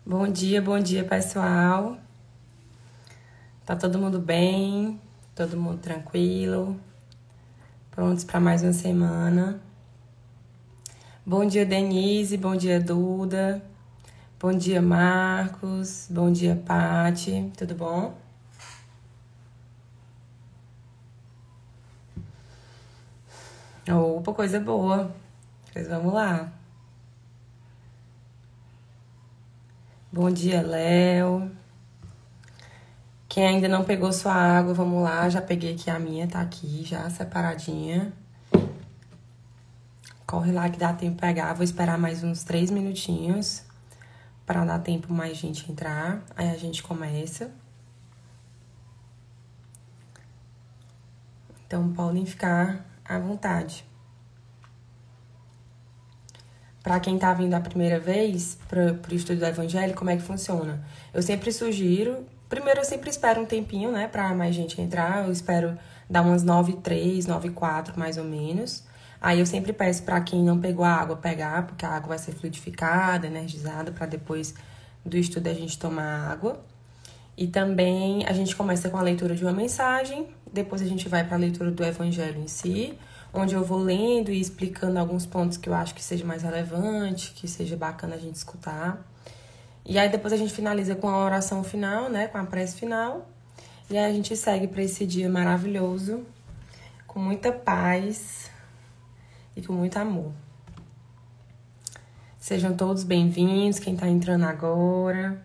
Bom dia, pessoal. Tá todo mundo bem? Todo mundo tranquilo? Prontos para mais uma semana? Bom dia, Denise. Bom dia, Duda. Bom dia, Marcos. Bom dia, Pati. Tudo bom? Opa, coisa boa. Pois vamos lá. Bom dia, Léo. Quem ainda não pegou sua água, vamos lá. Já peguei aqui a minha, tá aqui já separadinha. Corre lá que dá tempo de pegar. Vou esperar mais uns 3 minutinhos para dar tempo mais gente entrar. Aí a gente começa. Então, podem ficar à vontade. Para quem tá vindo a primeira vez pro estudo do Evangelho, como é que funciona? Eu sempre sugiro... Primeiro, eu sempre espero um tempinho, né, pra mais gente entrar. Eu espero dar umas 9h03, 9h04, mais ou menos. Aí eu sempre peço pra quem não pegou a água pegar, porque a água vai ser fluidificada, energizada, pra depois do estudo a gente tomar água. E também a gente começa com a leitura de uma mensagem, depois a gente vai pra leitura do Evangelho em si, onde eu vou lendo e explicando alguns pontos que eu acho que seja mais relevante, que seja bacana a gente escutar. E aí depois a gente finaliza com a oração final, né, com a prece final. E aí a gente segue para esse dia maravilhoso, com muita paz e com muito amor. Sejam todos bem-vindos, quem tá entrando agora.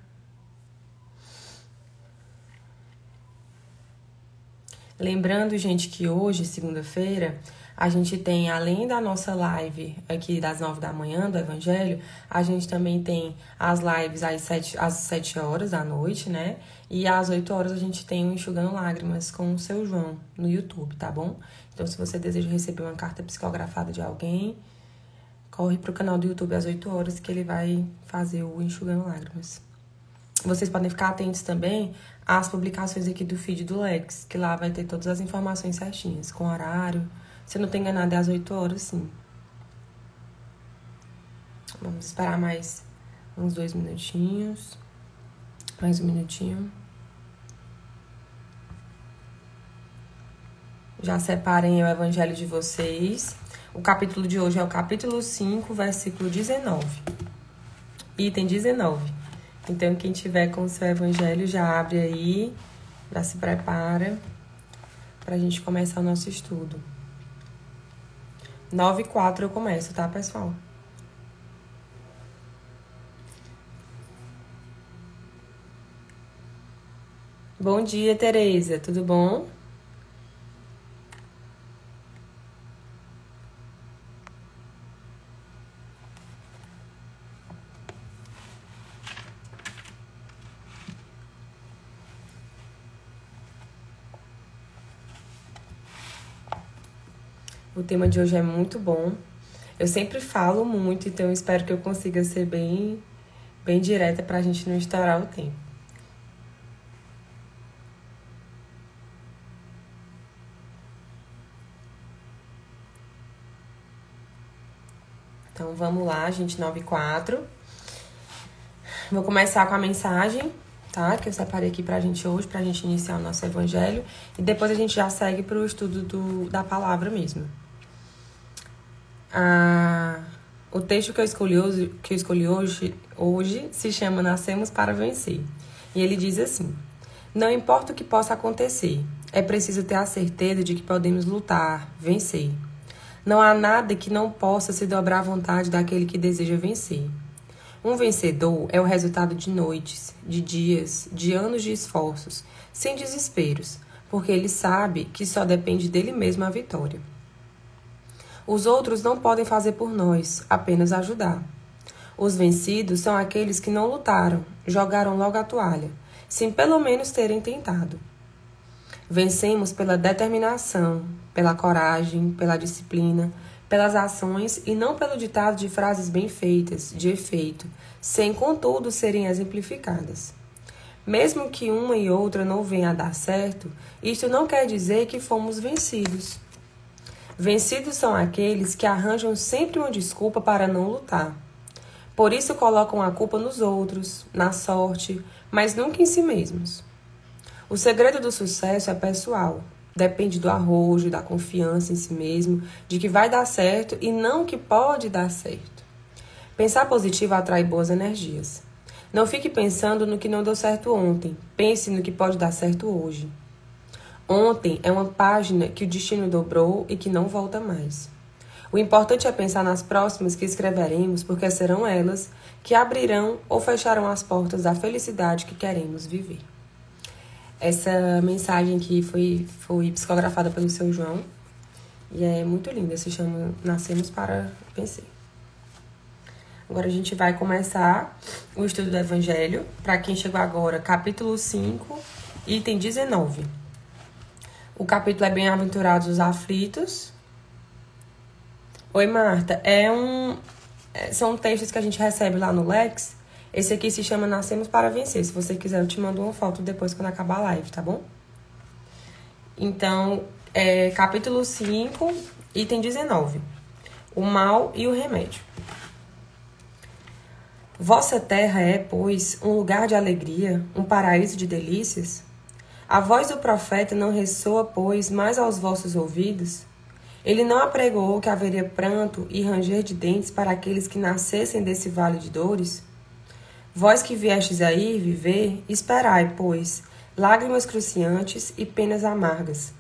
Lembrando, gente, que hoje, segunda-feira, a gente tem, além da nossa live aqui das 9 da manhã do Evangelho, a gente também tem as lives às 7 horas da noite, né? E às 8 horas a gente tem o Enxugando Lágrimas com o seu João no YouTube, tá bom? Então, se você deseja receber uma carta psicografada de alguém, corre pro canal do YouTube às 8 horas que ele vai fazer o Enxugando Lágrimas. Vocês podem ficar atentos também às publicações aqui do feed do Lex, que lá vai ter todas as informações certinhas, com horário. Se eu não tô enganada, é às 8 horas, sim. Vamos esperar mais uns 2 minutinhos. Mais um minutinho. Já separem o evangelho de vocês. O capítulo de hoje é o capítulo 5, versículo 19. Item 19. Então, quem tiver com o seu evangelho, já abre aí, já se prepara pra gente começar o nosso estudo. 9h04 eu começo, tá, pessoal? Bom dia, Tereza. Tudo bom? O tema de hoje é muito bom. Eu sempre falo muito, então eu espero que eu consiga ser bem direta pra gente não estourar o tempo. Então vamos lá, gente, 9h04. Vou começar com a mensagem, tá? Que eu separei aqui pra gente hoje, pra gente iniciar o nosso evangelho. E depois a gente já segue pro estudo da palavra mesmo. O texto que eu escolhi hoje se chama Nascemos para Vencer. E ele diz assim: não importa o que possa acontecer, é preciso ter a certeza de que podemos lutar, vencer. Não há nada que não possa se dobrar à vontade daquele que deseja vencer. Um vencedor é o resultado de noites, de dias, de anos de esforços, sem desesperos, porque ele sabe que só depende dele mesmo a vitória. Os outros não podem fazer por nós, apenas ajudar. Os vencidos são aqueles que não lutaram, jogaram logo a toalha, sem pelo menos terem tentado. Vencemos pela determinação, pela coragem, pela disciplina, pelas ações e não pelo ditado de frases bem feitas, de efeito, sem contudo serem exemplificadas. Mesmo que uma e outra não venha a dar certo, isto não quer dizer que fomos vencidos. Vencidos são aqueles que arranjam sempre uma desculpa para não lutar. Por isso colocam a culpa nos outros, na sorte, mas nunca em si mesmos. O segredo do sucesso é pessoal. Depende do arrojo, da confiança em si mesmo, de que vai dar certo e não que pode dar certo. Pensar positivo atrai boas energias. Não fique pensando no que não deu certo ontem. Pense no que pode dar certo hoje. Ontem é uma página que o destino dobrou e que não volta mais. O importante é pensar nas próximas que escreveremos, porque serão elas que abrirão ou fecharão as portas da felicidade que queremos viver. Essa mensagem aqui foi psicografada pelo seu João e é muito linda, se chama Nascemos para Vencer. Agora a gente vai começar o estudo do Evangelho. Para quem chegou agora, capítulo 5, item 19. O capítulo é Bem-aventurados os aflitos. Oi, Marta. São textos que a gente recebe lá no Lex. Esse aqui se chama Nascemos para Vencer. Se você quiser, eu te mando uma foto depois quando acabar a live, tá bom? Então, capítulo 5, item 19. O mal e o remédio. Vossa terra é, pois, um lugar de alegria, um paraíso de delícias? A voz do profeta não ressoa, pois, mais aos vossos ouvidos? Ele não apregoou que haveria pranto e ranger de dentes para aqueles que nascessem desse vale de dores? Vós que viestes aí viver, esperai, pois, lágrimas cruciantes e penas amargas.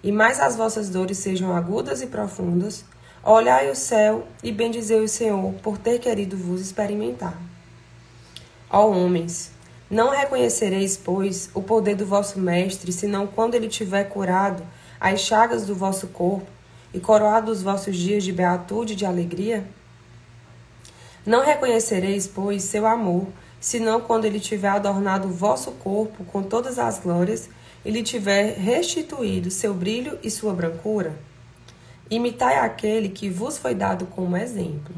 E mais as vossas dores sejam agudas e profundas, olhai o céu e bendizei o Senhor por ter querido vos experimentar. Ó homens, não reconhecereis, pois, o poder do vosso mestre, senão quando ele tiver curado as chagas do vosso corpo e coroado os vossos dias de beatude e de alegria? Não reconhecereis, pois, seu amor, senão quando ele tiver adornado o vosso corpo com todas as glórias e lhe tiver restituído seu brilho e sua brancura? Imitai aquele que vos foi dado como exemplo.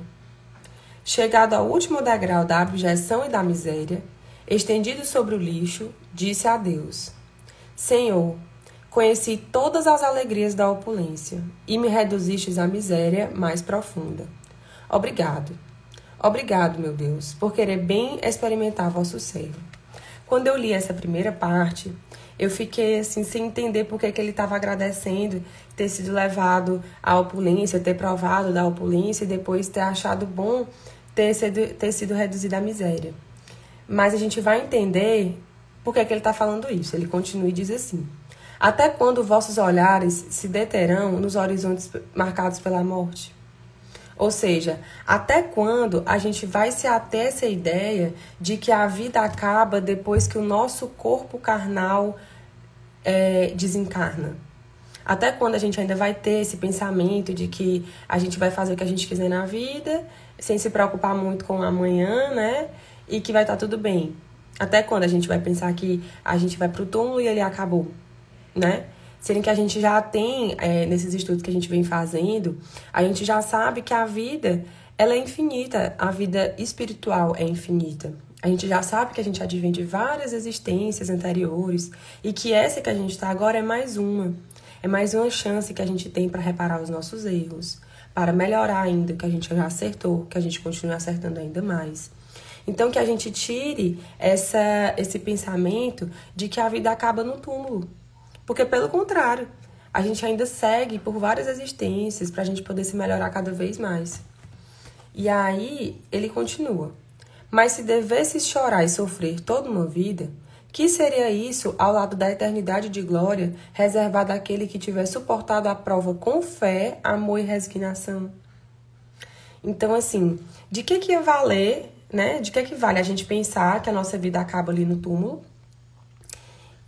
Chegado ao último degrau da abjeção e da miséria, estendido sobre o lixo, disse a Deus: Senhor, conheci todas as alegrias da opulência e me reduzistes à miséria mais profunda. Obrigado. Obrigado, meu Deus, por querer bem experimentar vosso servo. Quando eu li essa primeira parte, eu fiquei assim, sem entender por que ele estava agradecendo ter sido levado à opulência, ter provado da opulência e depois ter achado bom ter sido reduzido à miséria. Mas a gente vai entender por que ele está falando isso. Ele continua e diz assim: até quando vossos olhares se deterão nos horizontes marcados pela morte? Ou seja, até quando a gente vai se ater a essa ideia de que a vida acaba depois que o nosso corpo carnal desencarna? Até quando a gente ainda vai ter esse pensamento de que a gente vai fazer o que a gente quiser na vida, sem se preocupar muito com o amanhã, né? E que vai estar tudo bem? Até quando a gente vai pensar que a gente vai pro túmulo e ele acabou, né? Sendo que a gente já tem, nesses estudos que a gente vem fazendo, a gente já sabe que a vida, ela é infinita, a vida espiritual é infinita. A gente já sabe que a gente advém de várias existências anteriores e que essa que a gente está agora é mais uma. É mais uma chance que a gente tem para reparar os nossos erros, para melhorar ainda o que a gente já acertou, que a gente continue acertando ainda mais. Então, que a gente tire esse pensamento de que a vida acaba no túmulo. Porque, pelo contrário, a gente ainda segue por várias existências para a gente poder se melhorar cada vez mais. E aí, ele continua. Mas se devesses chorar e sofrer toda uma vida, que seria isso ao lado da eternidade de glória reservada àquele que tiver suportado a prova com fé, amor e resignação? Então, assim, de que ia valer, né? De que vale a gente pensar que a nossa vida acaba ali no túmulo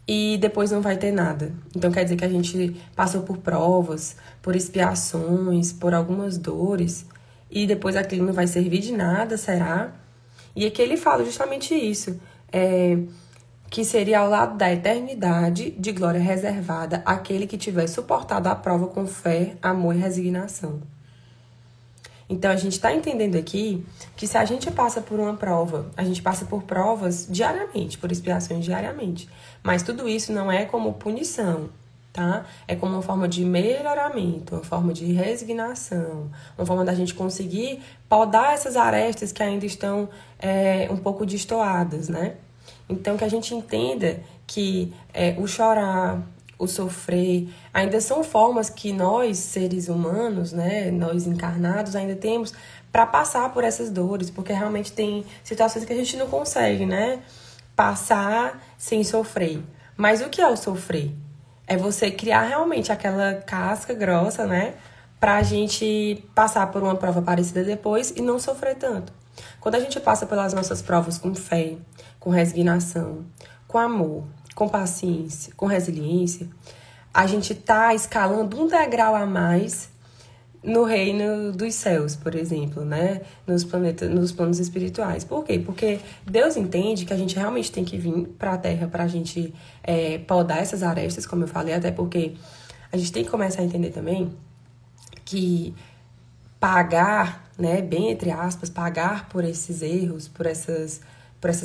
e depois não vai ter nada? Então quer dizer que a gente passou por provas, por expiações, por algumas dores e depois aquilo não vai servir de nada, será? E aqui ele fala justamente isso, que seria ao lado da eternidade de glória reservada àquele que tiver suportado a prova com fé, amor e resignação. Então, a gente está entendendo aqui que se a gente passa por uma prova, a gente passa por provas diariamente, por expiações diariamente. Mas tudo isso não é como punição. tá? É como uma forma de melhoramento, uma forma de resignação, uma forma da gente conseguir podar essas arestas que ainda estão um pouco destoadas, né? Então, que a gente entenda que o chorar, o sofrer, ainda são formas que nós, seres humanos, né, nós encarnados, ainda temos para passar por essas dores, porque realmente tem situações que a gente não consegue, né, passar sem sofrer. Mas o que é o sofrer? É você criar realmente aquela casca grossa, né, pra gente passar por uma prova parecida depois e não sofrer tanto. Quando a gente passa pelas nossas provas com fé, com resignação, com amor, com paciência, com resiliência, a gente tá escalando um degrau a mais no reino dos céus, por exemplo, né? Nos planos espirituais. Por quê? Porque Deus entende que a gente realmente tem que vir para a Terra para a gente podar essas arestas, como eu falei, até porque a gente tem que começar a entender também que pagar, né, bem entre aspas, pagar por esses erros, por essas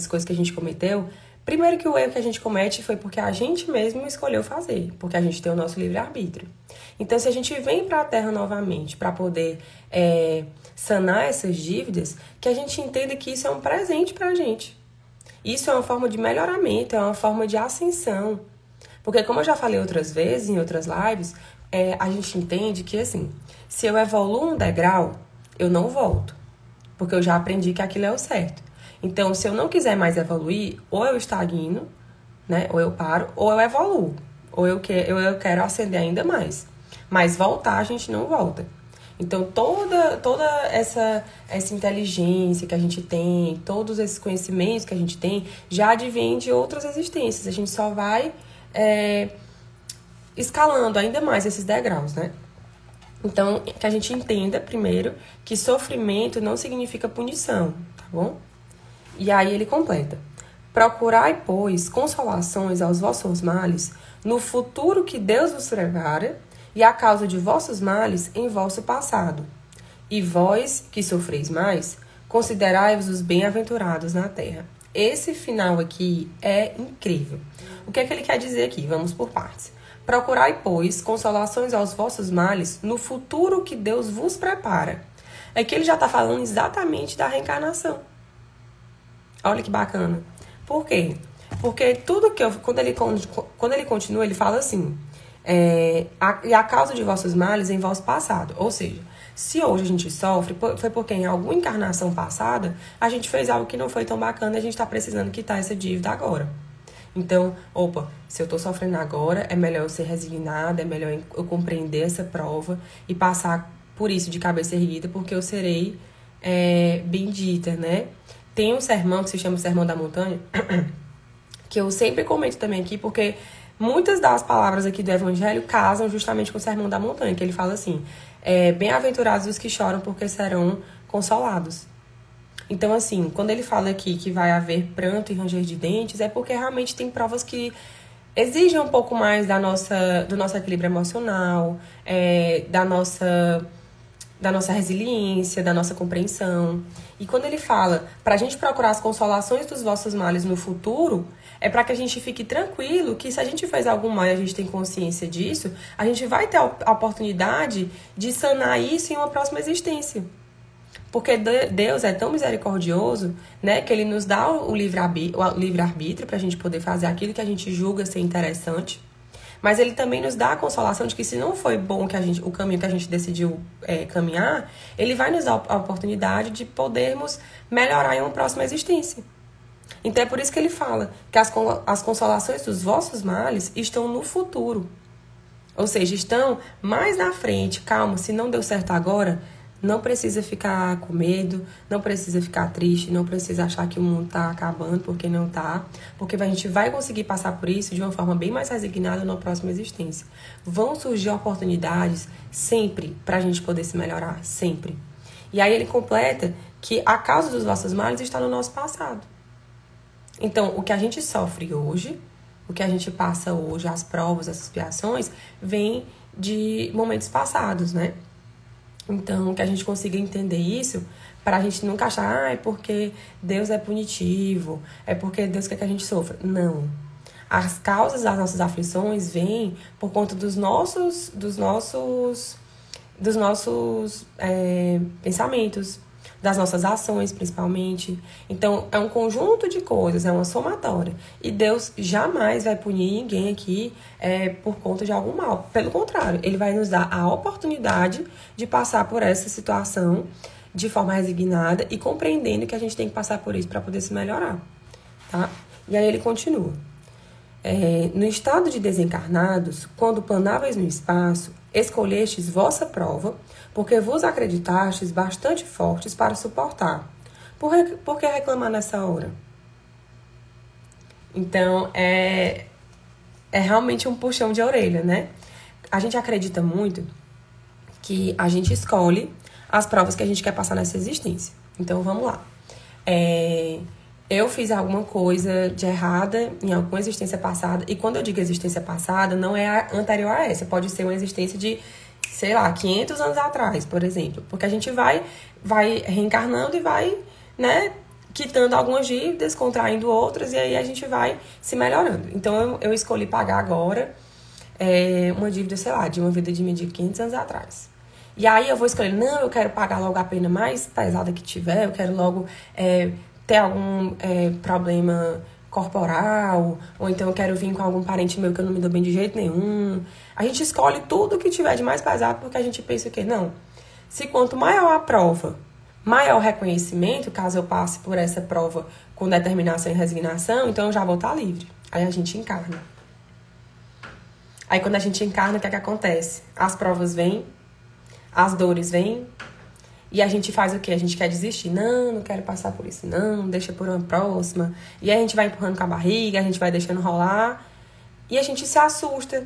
coisas que a gente cometeu. Primeiro que o erro que a gente comete foi porque a gente mesmo escolheu fazer, porque a gente tem o nosso livre-arbítrio. Então, se a gente vem para a Terra novamente para poder sanar essas dívidas, que a gente entenda que isso é um presente para a gente. Isso é uma forma de melhoramento, é uma forma de ascensão. Porque, como eu já falei outras vezes, em outras lives, a gente entende que, assim, se eu evoluo um degrau, eu não volto. Porque eu já aprendi que aquilo é o certo. Então, se eu não quiser mais evoluir, ou eu estagno, né? Ou eu paro, ou eu evoluo. Ou eu quero ascender ainda mais. Mas voltar, a gente não volta. Então, toda essa inteligência que a gente tem, todos esses conhecimentos que a gente tem, já advém de outras existências. A gente só vai escalando ainda mais esses degraus, né? Então, que a gente entenda, primeiro, que sofrimento não significa punição, tá bom? E aí ele completa: procurai, pois, consolações aos vossos males no futuro que Deus vos prepara, e a causa de vossos males em vosso passado. E vós, que sofreis mais, considerai-vos os bem-aventurados na terra. Esse final aqui é incrível. O que é que ele quer dizer aqui? Vamos por partes. Procurai, pois, consolações aos vossos males no futuro que Deus vos prepara. Aqui ele já está falando exatamente da reencarnação. Olha que bacana. Por quê? Porque tudo que quando ele continua, ele fala assim: e a causa de vossos males em vosso passado. Ou seja, se hoje a gente sofre, foi porque em alguma encarnação passada a gente fez algo que não foi tão bacana e a gente está precisando quitar essa dívida agora. Então, se eu tô sofrendo agora, é melhor eu ser resignada, é melhor eu compreender essa prova e passar por isso de cabeça erguida, porque eu serei bendita, né? Tem um sermão que se chama o Sermão da Montanha, que eu sempre comento também aqui, porque muitas das palavras aqui do Evangelho casam justamente com o Sermão da Montanha, que ele fala assim: bem-aventurados os que choram, porque serão consolados. Então, assim, quando ele fala aqui que vai haver pranto e ranger de dentes, é porque realmente tem provas que exigem um pouco mais do nosso equilíbrio emocional, da nossa resiliência, da nossa compreensão. E quando ele fala pra gente procurar as consolações dos vossos males no futuro, é para que a gente fique tranquilo que se a gente fez algum mal e a gente tem consciência disso, a gente vai ter a oportunidade de sanar isso em uma próxima existência. Porque Deus é tão misericordioso, né, que ele nos dá o livre-arbítrio para a gente poder fazer aquilo que a gente julga ser interessante. Mas ele também nos dá a consolação de que se não foi bom o caminho que a gente decidiu caminhar, ele vai nos dar a oportunidade de podermos melhorar em uma próxima existência. Então é por isso que ele fala que as consolações dos vossos males estão no futuro. Ou seja, estão mais na frente. Calma, se não deu certo agora, não precisa ficar com medo, não precisa ficar triste, não precisa achar que o mundo tá acabando, porque não tá. Porque a gente vai conseguir passar por isso de uma forma bem mais resignada na próxima existência. Vão surgir oportunidades sempre pra gente poder se melhorar, sempre. E aí ele completa que a causa dos vossos males está no nosso passado. Então, o que a gente sofre hoje, o que a gente passa hoje, as provas, as expiações, vem de momentos passados, né? Então, que a gente consiga entender isso para a gente nunca achar, é porque Deus é punitivo, é porque Deus quer que a gente sofra. Não. As causas das nossas aflições vêm por conta dos nossos pensamentos, das nossas ações, principalmente. Então, é um conjunto de coisas, é uma somatória. E Deus jamais vai punir ninguém aqui por conta de algum mal. Pelo contrário, Ele vai nos dar a oportunidade de passar por essa situação de forma resignada e compreendendo que a gente tem que passar por isso para poder se melhorar, tá? E aí ele continua. No estado de desencarnados, quando planáveis no espaço, escolhestes vossa prova, porque vos acreditastes bastante fortes para suportar. Por que reclamar nessa hora? Então, é realmente um puxão de orelha, né? A gente acredita muito que a gente escolhe as provas que a gente quer passar nessa existência. Então, vamos lá. Eu fiz alguma coisa de errada em alguma existência passada. E quando eu digo existência passada, não é a anterior a essa. Pode ser uma existência de, sei lá, 500 anos atrás, por exemplo. Porque a gente vai reencarnando e vai, né, quitando algumas dívidas, contraindo outras. E aí a gente vai se melhorando. Então, eu escolhi pagar agora uma dívida, sei lá, de uma vida de 500 anos atrás. E aí eu vou escolher, não, eu quero pagar logo a pena mais pesada que tiver. Eu quero logo ter algum problema corporal, ou então eu quero vir com algum parente meu que eu não me dou bem de jeito nenhum. A gente escolhe tudo que tiver de mais pesado porque a gente pensa que não. Se quanto maior a prova, maior o reconhecimento, caso eu passe por essa prova com determinação e resignação, então eu já vou estar livre. Aí a gente encarna. Aí quando a gente encarna, o que é que acontece? As provas vêm, as dores vêm, e a gente faz o quê? A gente quer desistir. Não quero passar por isso, não, deixa por uma próxima. E aí a gente vai empurrando com a barriga, a gente vai deixando rolar. E a gente se assusta.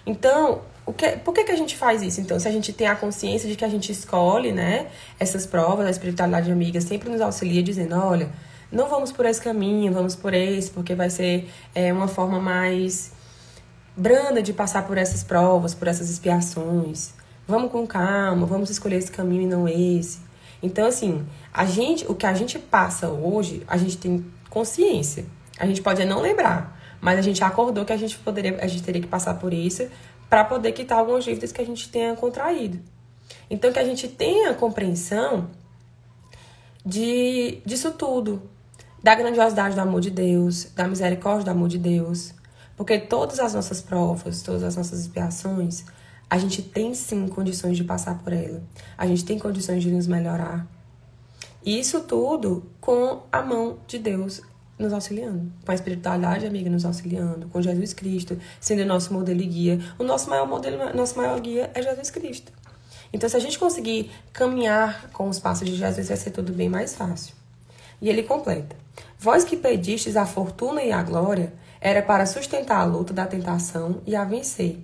Então, por que a gente faz isso? Então, se a gente tem a consciência de que a gente escolhe, né, essas provas, a espiritualidade amiga sempre nos auxilia dizendo, olha, não vamos por esse caminho, vamos por esse, porque vai ser uma forma mais branda de passar por essas provas, por essas expiações. Vamos com calma, vamos escolher esse caminho e não esse. Então, assim, o que a gente passa hoje, a gente tem consciência. A gente pode não lembrar, mas a gente acordou que a gente teria que passar por isso para poder quitar algumas dívidas que a gente tenha contraído. Então, que a gente tenha compreensão disso tudo, da grandiosidade do amor de Deus, da misericórdia do amor de Deus. Porque todas as nossas provas, todas as nossas expiações, a gente tem sim condições de passar por ela. A gente tem condições de nos melhorar. E isso tudo com a mão de Deus nos auxiliando. Com a espiritualidade amiga nos auxiliando. Com Jesus Cristo sendo o nosso modelo e guia. O nosso maior guia é Jesus Cristo. Então, se a gente conseguir caminhar com os passos de Jesus, vai ser tudo bem mais fácil. E ele completa. Vós que pedistes a fortuna e a glória, era para sustentar a luta da tentação e a vencer.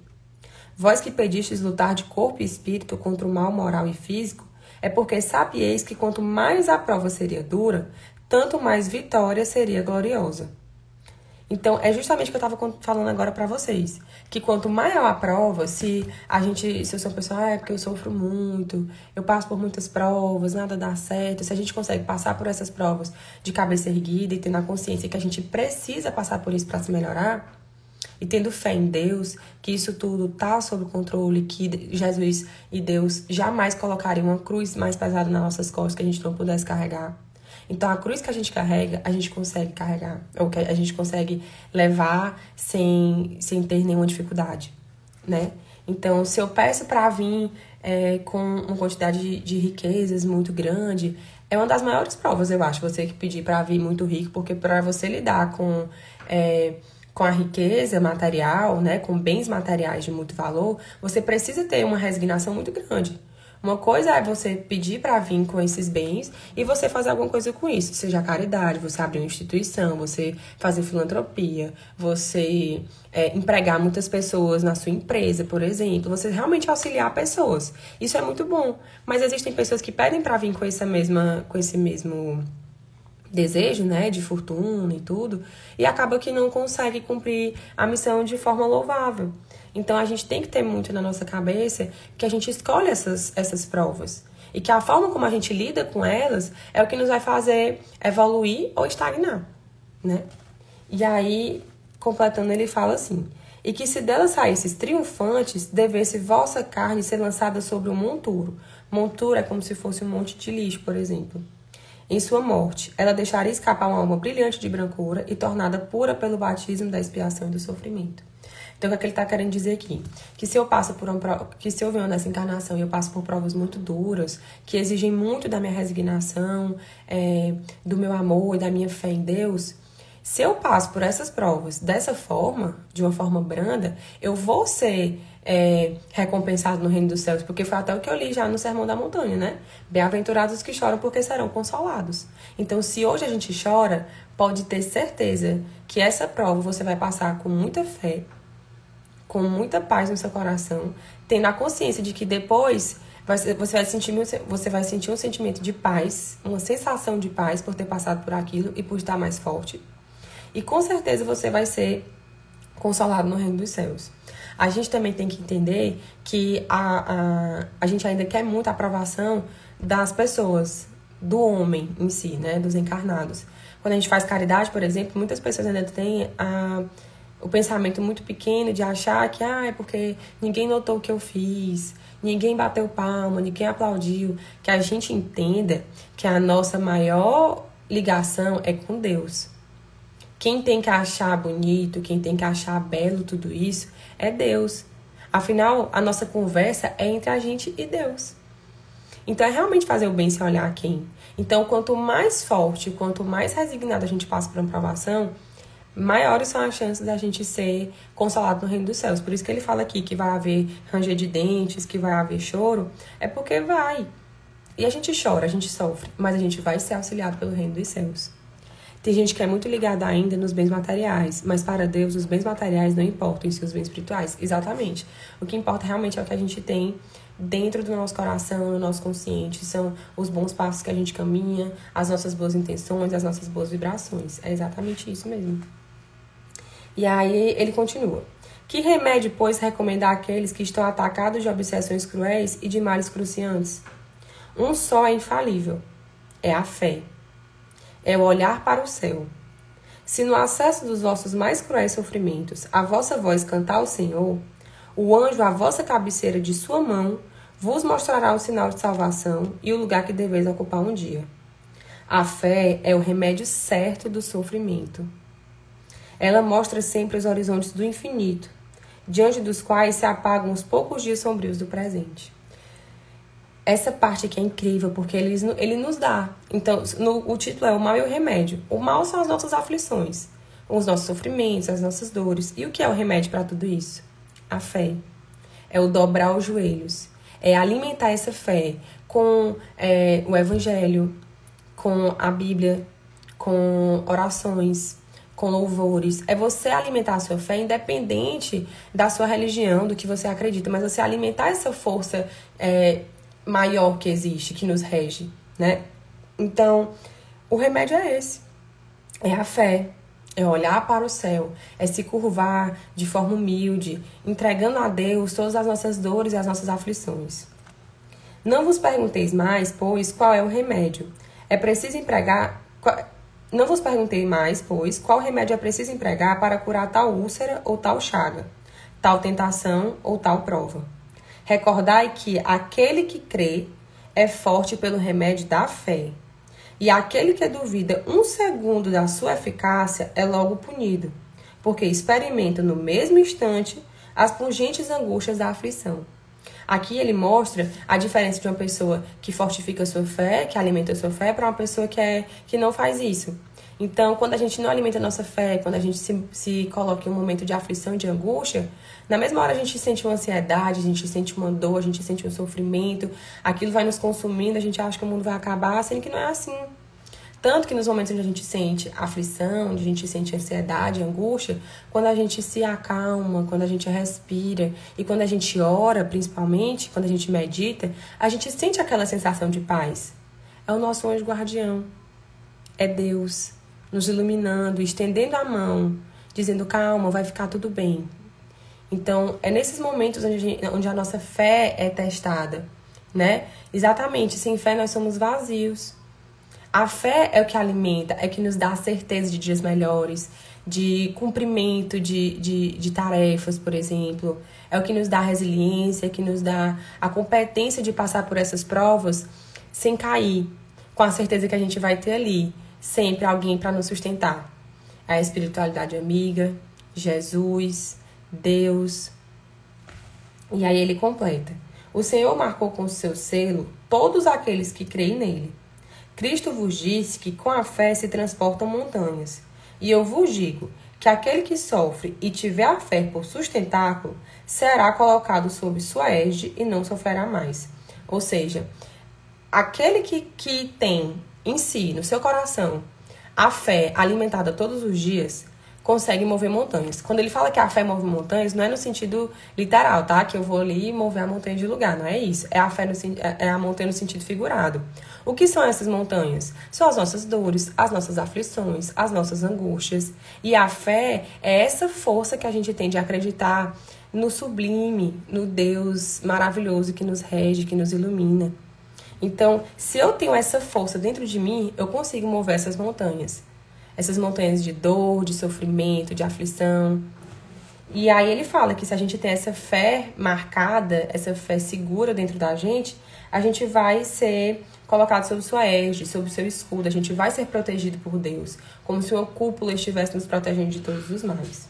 Vós que pedistes lutar de corpo e espírito contra o mal moral e físico, é porque sabieis que quanto mais a prova seria dura, tanto mais vitória seria gloriosa. Então, é justamente o que eu estava falando agora para vocês. Que quanto maior a prova, se eu sou uma pessoa, é porque eu sofro muito, eu passo por muitas provas, nada dá certo. Se a gente consegue passar por essas provas de cabeça erguida e tendo a consciência que a gente precisa passar por isso para se melhorar, e tendo fé em Deus, que isso tudo está sob controle, que Jesus e Deus jamais colocariam uma cruz mais pesada nas nossas costas que a gente não pudesse carregar. Então, a cruz que a gente carrega, a gente consegue carregar, ou que a gente consegue levar sem ter nenhuma dificuldade, né? Então, se eu peço para vir com uma quantidade de riquezas muito grande, é uma das maiores provas, eu acho, você que pedir para vir muito rico, porque para você lidar com a riqueza material, né, com bens materiais de muito valor, você precisa ter uma resignação muito grande. Uma coisa é você pedir para vir com esses bens e você fazer alguma coisa com isso, seja caridade, você abrir uma instituição, você fazer filantropia, você empregar muitas pessoas na sua empresa, por exemplo, você realmente auxiliar pessoas. Isso é muito bom, mas existem pessoas que pedem para vir com esse mesmo desejo, né, de fortuna e tudo, e acaba que não consegue cumprir a missão de forma louvável. Então, a gente tem que ter muito na nossa cabeça que a gente escolhe essas provas. E que a forma como a gente lida com elas é o que nos vai fazer evoluir ou estagnar, né? E aí, completando, ele fala assim: e que se dela saísseis triunfantes, devesse vossa carne ser lançada sobre um monturo. Monturo é como se fosse um monte de lixo, por exemplo. Em sua morte, ela deixaria escapar uma alma brilhante de brancura e tornada pura pelo batismo da expiação e do sofrimento. Então, o que ele está querendo dizer aqui? Que se eu passo por que se eu venho nessa encarnação e eu passo por provas muito duras, que exigem muito da minha resignação, do meu amor e da minha fé em Deus, se eu passo por essas provas dessa forma, de uma forma branda, eu vou ser recompensado no reino dos céus, porque foi até o que eu li já no Sermão da Montanha, né? Bem-aventurados os que choram, porque serão consolados. Então, se hoje a gente chora, pode ter certeza que essa prova você vai passar com muita fé, com muita paz no seu coração, tendo a consciência de que depois você vai sentir um sentimento de paz, uma sensação de paz por ter passado por aquilo e por estar mais forte. E com certeza você vai ser consolado no reino dos céus. A gente também tem que entender que a gente ainda quer muito a aprovação das pessoas, do homem em si, né, dos encarnados. Quando a gente faz caridade, por exemplo, muitas pessoas ainda têm o pensamento muito pequeno de achar que é porque ninguém notou o que eu fiz, ninguém bateu palma, ninguém aplaudiu. Que a gente entenda que a nossa maior ligação é com Deus. Quem tem que achar bonito, quem tem que achar belo tudo isso é Deus. Afinal, a nossa conversa é entre a gente e Deus. Então, é realmente fazer o bem sem olhar a quem. Então, quanto mais forte, quanto mais resignado a gente passa por uma provação, maiores são as chances da gente ser consolado no reino dos céus. Por isso que ele fala aqui que vai haver ranger de dentes, que vai haver choro. É porque vai. E a gente chora, a gente sofre, mas a gente vai ser auxiliado pelo reino dos céus. Tem gente que é muito ligada ainda nos bens materiais, mas para Deus os bens materiais não importam, em si os bens espirituais. Exatamente. O que importa realmente é o que a gente tem dentro do nosso coração, no nosso consciente. São os bons passos que a gente caminha, as nossas boas intenções, as nossas boas vibrações. É exatamente isso mesmo. E aí ele continua. Que remédio, pois, recomendar àqueles que estão atacados de obsessões cruéis e de males cruciantes? Um só é infalível. É a fé. É o olhar para o céu. Se no acesso dos vossos mais cruéis sofrimentos a vossa voz cantar ao Senhor, o anjo à vossa cabeceira de sua mão vos mostrará o sinal de salvação e o lugar que deveis ocupar um dia. A fé é o remédio certo do sofrimento. Ela mostra sempre os horizontes do infinito, diante dos quais se apagam os poucos dias sombrios do presente. Essa parte aqui é incrível, porque ele nos dá. Então, o título é O Mal e o Remédio. O mal são as nossas aflições, os nossos sofrimentos, as nossas dores. E o que é o remédio para tudo isso? A fé. É o dobrar os joelhos. É alimentar essa fé com o Evangelho, com a Bíblia, com orações, com louvores. É você alimentar a sua fé independente da sua religião, do que você acredita, mas você alimentar essa força maior que existe, que nos rege, né? Então, o remédio é esse. É a fé. É olhar para o céu. É se curvar de forma humilde, entregando a Deus todas as nossas dores e as nossas aflições. Não vos pergunteis mais, pois, qual é o remédio. É preciso empregar... Não vos perguntei mais, pois, qual remédio é preciso empregar para curar tal úlcera ou tal chaga, tal tentação ou tal prova. Recordai que aquele que crê é forte pelo remédio da fé, e aquele que duvida um segundo da sua eficácia é logo punido, porque experimenta no mesmo instante as pungentes angústias da aflição. Aqui ele mostra a diferença de uma pessoa que fortifica a sua fé, que alimenta a sua fé, para uma pessoa que não faz isso. Então, quando a gente não alimenta a nossa fé, quando a gente se coloca em um momento de aflição, de angústia, na mesma hora a gente sente uma ansiedade, a gente sente uma dor, a gente sente um sofrimento, aquilo vai nos consumindo, a gente acha que o mundo vai acabar, sendo que não é assim. Tanto que nos momentos onde a gente sente aflição, onde a gente sente ansiedade, angústia, quando a gente se acalma, quando a gente respira e quando a gente ora, principalmente, quando a gente medita, a gente sente aquela sensação de paz. É o nosso anjo guardião. É Deus nos iluminando, estendendo a mão, dizendo, calma, vai ficar tudo bem. Então, é nesses momentos onde a nossa fé é testada, né? Exatamente, sem fé nós somos vazios. A fé é o que alimenta, é o que nos dá a certeza de dias melhores, de cumprimento de tarefas, por exemplo. É o que nos dá resiliência, é o que nos dá a competência de passar por essas provas sem cair, com a certeza que a gente vai ter ali sempre alguém para nos sustentar. A espiritualidade amiga, Jesus, Deus. E aí ele completa: o Senhor marcou com o seu selo todos aqueles que creem nele. Cristo vos disse que com a fé se transportam montanhas. E eu vos digo que aquele que sofre e tiver a fé por sustentáculo será colocado sob sua égide e não sofrerá mais. Ou seja, aquele que tem em si, no seu coração, a fé alimentada todos os dias, consegue mover montanhas. Quando ele fala que a fé move montanhas, não é no sentido literal, tá? Que eu vou ali mover a montanha de lugar, não é isso. É a fé é a montanha no sentido figurado. O que são essas montanhas? São as nossas dores, as nossas aflições, as nossas angústias. E a fé é essa força que a gente tem de acreditar no sublime, no Deus maravilhoso que nos rege, que nos ilumina. Então, se eu tenho essa força dentro de mim, eu consigo mover essas montanhas. Essas montanhas de dor, de sofrimento, de aflição. E aí ele fala que se a gente tem essa fé marcada, essa fé segura dentro da gente, a gente vai ser colocado sob sua égide, sob seu escudo. A gente vai ser protegido por Deus, como se uma cúpula estivesse nos protegendo de todos os males.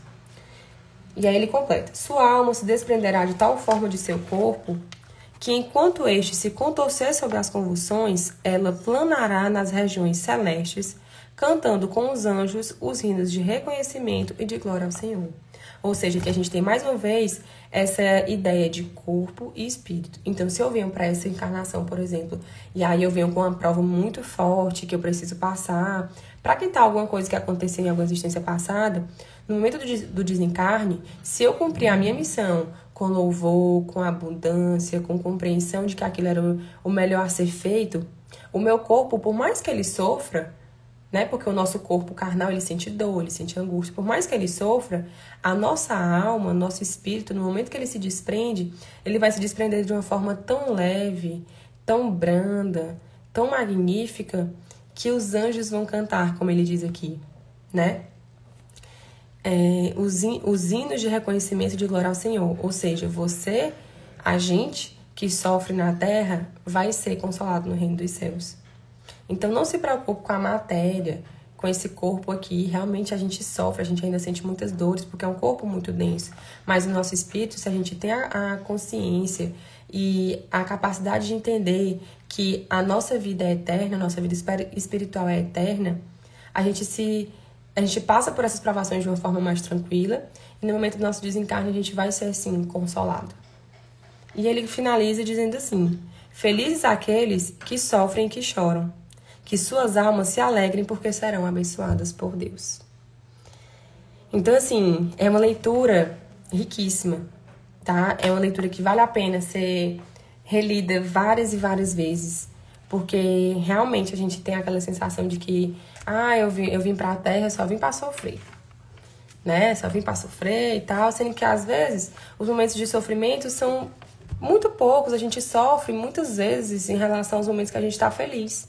E aí ele completa: sua alma se desprenderá de tal forma de seu corpo que enquanto este se contorcer sobre as convulsões, ela planará nas regiões celestes, cantando com os anjos os hinos de reconhecimento e de glória ao Senhor. Ou seja, que a gente tem mais uma vez essa ideia de corpo e espírito. Então, se eu venho para essa encarnação, por exemplo, e aí eu venho com uma prova muito forte que eu preciso passar, para quitar alguma coisa que aconteceu em alguma existência passada, no momento do desencarne, se eu cumprir a minha missão com louvor, com abundância, com compreensão de que aquilo era o melhor a ser feito, o meu corpo, por mais que ele sofra, né? Porque o nosso corpo carnal, ele sente dor, ele sente angústia. Por mais que ele sofra, a nossa alma, nosso espírito, no momento que ele se desprende, ele vai se desprender de uma forma tão leve, tão branda, tão magnífica, que os anjos vão cantar, como ele diz aqui, né? Os hinos de reconhecimento de glória ao Senhor. Ou seja, você, a gente que sofre na terra, vai ser consolado no reino dos céus. Então, não se preocupe com a matéria, com esse corpo aqui. Realmente a gente sofre, a gente ainda sente muitas dores, porque é um corpo muito denso. Mas o nosso espírito, se a gente tem a consciência e a capacidade de entender que a nossa vida é eterna, a nossa vida espiritual é eterna, a gente passa por essas provações de uma forma mais tranquila, e no momento do nosso desencarne a gente vai ser, assim, consolado. E ele finaliza dizendo assim: felizes aqueles que sofrem e que choram, que suas almas se alegrem porque serão abençoadas por Deus. Então, assim, é uma leitura riquíssima, tá? É uma leitura que vale a pena ser relida várias e várias vezes, porque realmente a gente tem aquela sensação de que eu vim pra Terra, só vim pra sofrer, né? Só vim pra sofrer e tal, sendo que às vezes os momentos de sofrimento são muito poucos, a gente sofre muitas vezes em relação aos momentos que a gente tá feliz.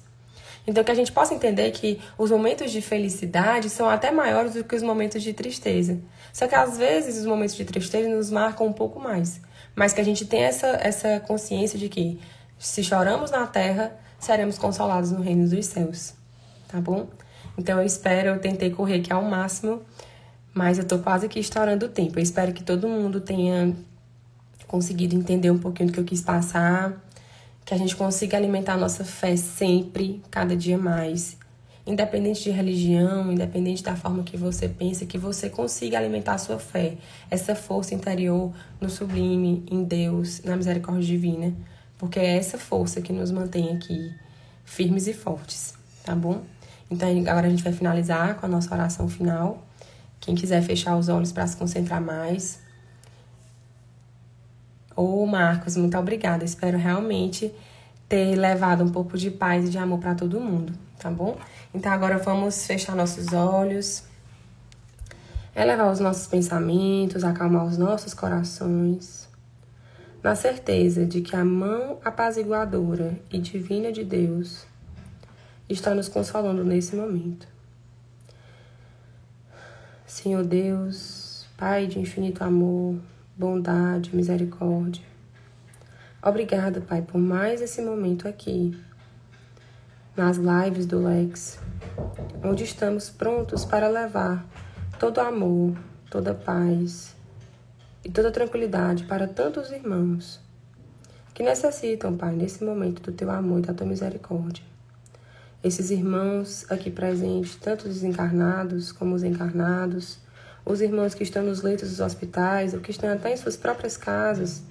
Então, que a gente possa entender que os momentos de felicidade são até maiores do que os momentos de tristeza. Só que, às vezes, os momentos de tristeza nos marcam um pouco mais. Mas que a gente tenha essa consciência de que, se choramos na terra, seremos consolados no reino dos céus. Tá bom? Então, eu tentei correr aqui ao máximo, mas eu tô quase aqui estourando o tempo. Eu espero que todo mundo tenha conseguido entender um pouquinho do que eu quis passar, que a gente consiga alimentar a nossa fé sempre, cada dia mais. Independente de religião, independente da forma que você pensa, que você consiga alimentar a sua fé, essa força interior no sublime, em Deus, na misericórdia divina, porque é essa força que nos mantém aqui firmes e fortes, tá bom? Então agora a gente vai finalizar com a nossa oração final. Quem quiser fechar os olhos para se concentrar mais. Marcos, muito obrigada. Espero realmente ter levado um pouco de paz e de amor para todo mundo, tá bom? Então agora vamos fechar nossos olhos, elevar os nossos pensamentos, acalmar os nossos corações, na certeza de que a mão apaziguadora e divina de Deus está nos consolando nesse momento. Senhor Deus, Pai de infinito amor, bondade, misericórdia. Obrigada, Pai, por mais esse momento aqui, nas lives do Lex, onde estamos prontos para levar todo amor, toda paz e toda tranquilidade para tantos irmãos que necessitam, Pai, nesse momento do Teu amor e da Tua misericórdia. Esses irmãos aqui presentes, tanto os desencarnados como os encarnados, os irmãos que estão nos leitos dos hospitais ou que estão até em suas próprias casas,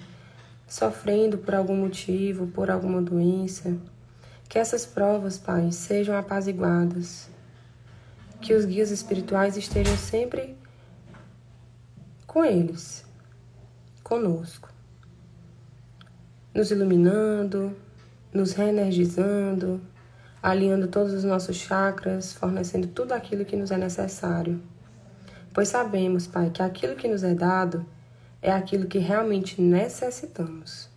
sofrendo por algum motivo, por alguma doença, que essas provas, Pai, sejam apaziguadas, que os guias espirituais estejam sempre com eles, conosco, nos iluminando, nos reenergizando, alinhando todos os nossos chakras, fornecendo tudo aquilo que nos é necessário. Pois sabemos, Pai, que aquilo que nos é dado é aquilo que realmente necessitamos.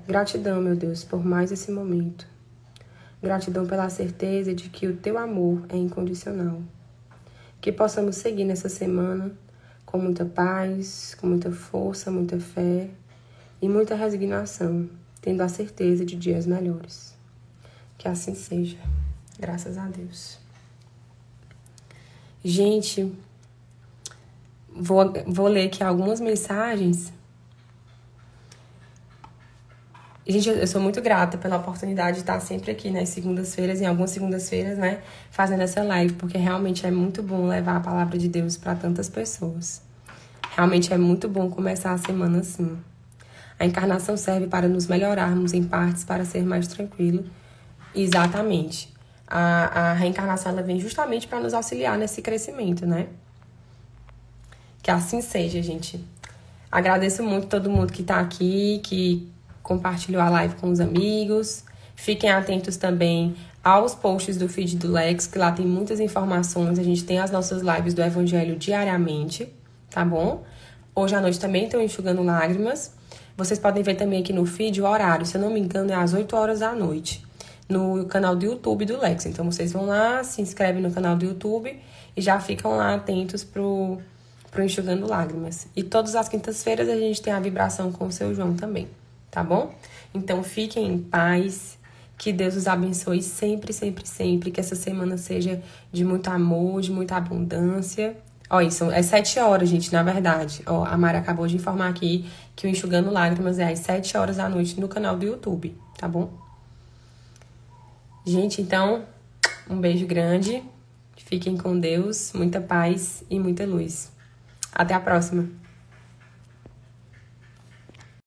Gratidão, meu Deus, por mais esse momento. Gratidão pela certeza de que o Teu amor é incondicional. Que possamos seguir nessa semana com muita paz, com muita força, muita fé e muita resignação, tendo a certeza de dias melhores. Que assim seja. Graças a Deus. Gente, vou ler aqui algumas mensagens. Gente, eu sou muito grata pela oportunidade de estar sempre aqui nas segundas-feiras, em algumas segundas-feiras, né, fazendo essa live, porque realmente é muito bom levar a palavra de Deus para tantas pessoas. Realmente é muito bom começar a semana assim. A encarnação serve para nos melhorarmos em partes, para ser mais tranquilo. Exatamente. A reencarnação ela vem justamente para nos auxiliar nesse crescimento, né? Que assim seja, gente. Agradeço muito todo mundo que está aqui, que compartilhou a live com os amigos. Fiquem atentos também aos posts do feed do Lex, que lá tem muitas informações. A gente tem as nossas lives do Evangelho diariamente, tá bom? Hoje à noite também estão enxugando lágrimas. Vocês podem ver também aqui no feed o horário, se eu não me engano, é às 8 horas da noite. No canal do YouTube do Lex. Então, vocês vão lá, se inscrevem no canal do YouTube e já ficam lá atentos pro Enxugando Lágrimas. E todas as quintas-feiras a gente tem a vibração com o Seu João também, tá bom? Então, fiquem em paz, que Deus os abençoe sempre, sempre, sempre, que essa semana seja de muito amor, de muita abundância. Ó, isso é 7 horas, gente, na verdade. Ó, a Mari acabou de informar aqui que o Enxugando Lágrimas é às 7 horas da noite no canal do YouTube, tá bom? Gente, então, um beijo grande. Fiquem com Deus, muita paz e muita luz. Até a próxima.